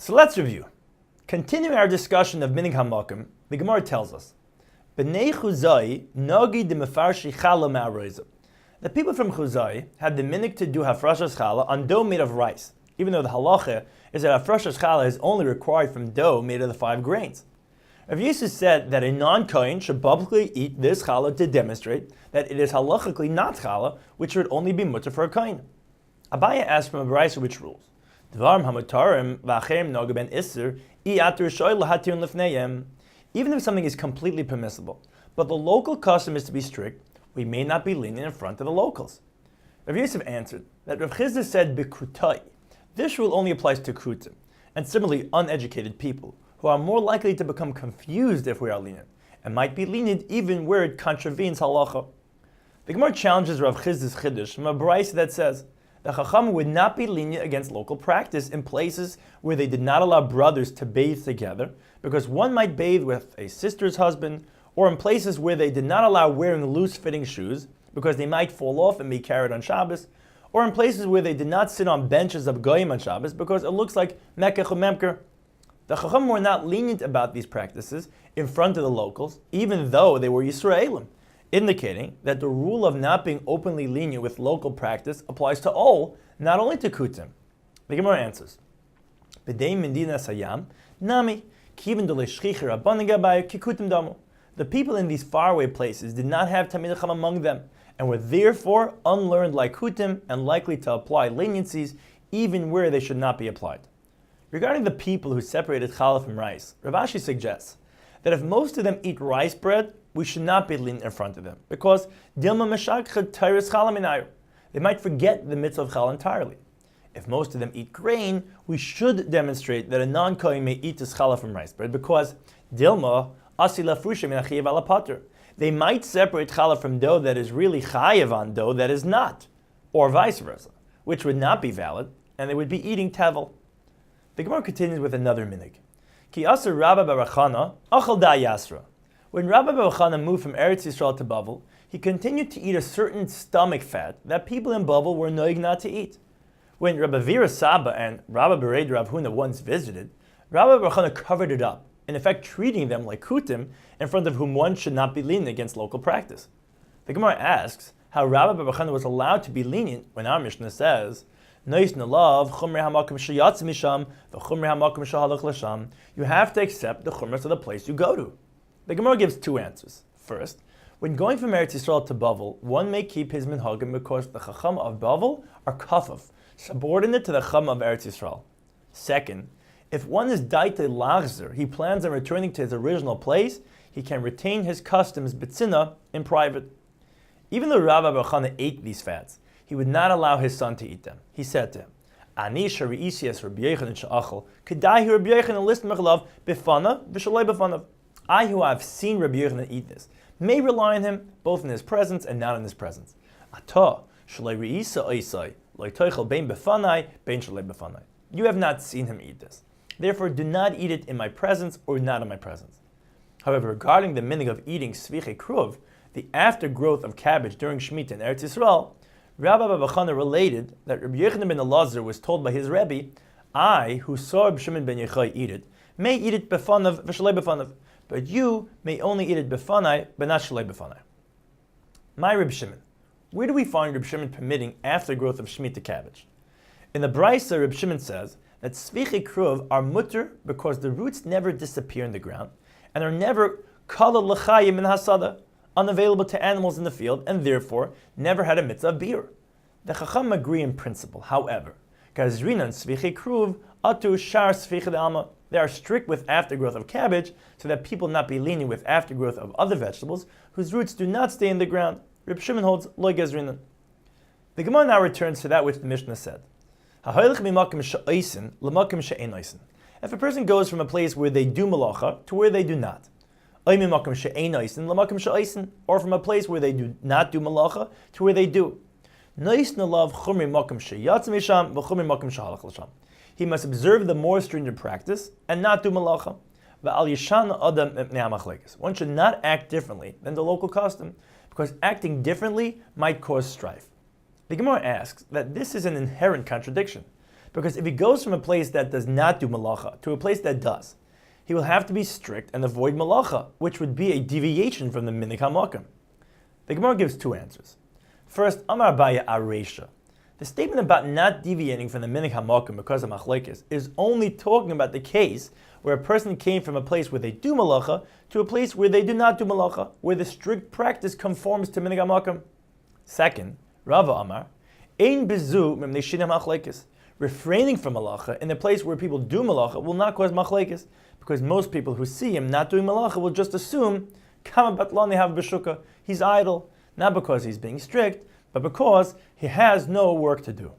So let's review. Continuing our discussion of Minig HaMakom, the Gemara tells us, B'nei Chuzai nagi de mefarshi chala ma'aroiza. The people from Chuzai had the minig to do hafrashas chala on dough made of rice, even though the halacha is that hafrashas chala is only required from dough made of the 5 grains. Rav Yosef said that a non-kohen should publicly eat this challah to demonstrate that it is halachically not challah, which would only be mutter for a kohen. Abaya asked from a brayso which rules. Dvarim hamutarim v'acherim noga ben iser iatur shoy lahatir lifneihem. Even if something is completely permissible, but the local custom is to be strict, we may not be lenient in front of the locals. Rav Yosef answered that Rav Chizda said bikrutai. This rule only applies to krutim, and similarly uneducated people, who are more likely to become confused if we are lenient, and might be lenient even where it contravenes halacha. The Gemara challenges Rav Chizda's chiddush from a brayso that says the Chacham would not be lenient against local practice in places where they did not allow brothers to bathe together, because one might bathe with a sister's husband, or in places where they did not allow wearing loose-fitting shoes, because they might fall off and be carried on Shabbos, or in places where they did not sit on benches of goyim on Shabbos, because it looks like mekech or memker. The Chacham were not lenient about these practices in front of the locals, even though they were Yisraelim, indicating that the rule of not being openly lenient with local practice applies to all, not only to kutim. The Gemara answers, B'dei medina sayam nami kivin dole shchicher abanin gabay kikutim damu. The people in these faraway places did not have Talmidei Chacham among them, and were therefore unlearned like kutim and likely to apply leniencies even where they should not be applied. Regarding the people who separated challah from rice, Rav Ashi suggests that if most of them eat rice bread, we should not be lenient in front of them, because dilma meshakcha tyrus challah minayu. They might forget the mitzvah of challah entirely. If most of them eat grain, we should demonstrate that a non-kohen may eat this challah from rice bread, because dilma asila frusha min achiyav ala pater. They might separate challah from dough that is really chayav on dough that is not, or vice versa, which would not be valid, and they would be eating tevel. The Gemara continues with another minig. Ki asur Rabba bar Chana achal da yasra. When Rabba bar Chana moved from Eretz Yisrael to Bavel, he continued to eat a certain stomach fat that people in Bavel were noig not to eat. When Rabbi Vira Saba and Rabba Bered Rav Huna once visited, Rabba bar Chana covered it up, in effect treating them like kutim, in front of whom one should not be lenient against local practice. The Gemara asks how Rabba bar Chana was allowed to be lenient when our Mishnah says, you have to accept the chumras of the place you go to. The Gemara gives 2 answers. First, when going from Eretz Yisrael to Bavel, one may keep his minhagim because the Chacham of Bavel are kafaf, subordinate to the Chacham of Eretz Yisrael. Second, if one is daite lachzer, he plans on returning to his original place, he can retain his customs betzina in private. Even though Rabba bar Chana ate these fats, he would not allow his son to eat them. He said to him, Ani shari'isias Rabbi Yochanan she'achal, kedai Rabbi Yochanan list mechlav b'fanav v'shalei b'fanav. I who have seen Rabbi Yochanan eat this may rely on him both in his presence and not in his presence. Ata shalei re'isa oisai loy toichel bein b'fanai bein shalei b'fanai. You have not seen him eat this. Therefore, do not eat it in my presence or not in my presence. However, regarding the minig of eating sviche kruv, the aftergrowth of cabbage during Shemitah in Eretz Yisrael, Rabbi bar Chana related that Rabbi Yochanan ben Elazar was told by his Rebbe, I, who saw Rabbi Shimon ben Yochai eat it, may eat it b'fanav v'shalei b'fanav, but you may only eat it b'fanai, but not shalei b'fanai. My Rabbi Shimon, where do we find Rabbi Shimon permitting aftergrowth of Shemitah cabbage? In the brayso, Rabbi Shimon says that svichei kruv are mutter because the roots never disappear in the ground, and are never kala l'chayim in hasada, unavailable to animals in the field, and therefore never had a mitzvah of beer. The Chacham agree in principle, however. Gazrinan svichei kruv atu shar svichei alma. They are strict with aftergrowth of cabbage, so that people not be lenient with aftergrowth of other vegetables whose roots do not stay in the ground. Reb Shimon holds loy gazrinan. The Gemara now returns to that which the Mishnah said. If a person goes from a place where they do malacha to where they do not, or from a place where they do not do malacha to where they do, he must observe the more stringent practice and not do malacha. One should not act differently than the local custom, because acting differently might cause strife. The Gemara asks that this is an inherent contradiction. Because if he goes from a place that does not do malacha to a place that does, he will have to be strict and avoid malacha, which would be a deviation from the minig hamakom. The Gemara gives two answers. First, Amar Abaye Aresha. The statement about not deviating from the minig hamakom because of machlekes is only talking about the case where a person came from a place where they do malacha to a place where they do not do malacha, where the strict practice conforms to minig hamakom. Second, Rava Amar, Ein bezu mem neshinam machlekes. Refraining from malacha in a place where people do malacha will not cause machlekes, because most people who see him not doing malacha will just assume kama batlani have b'shuka, he's idle, not because he's being strict, but because he has no work to do.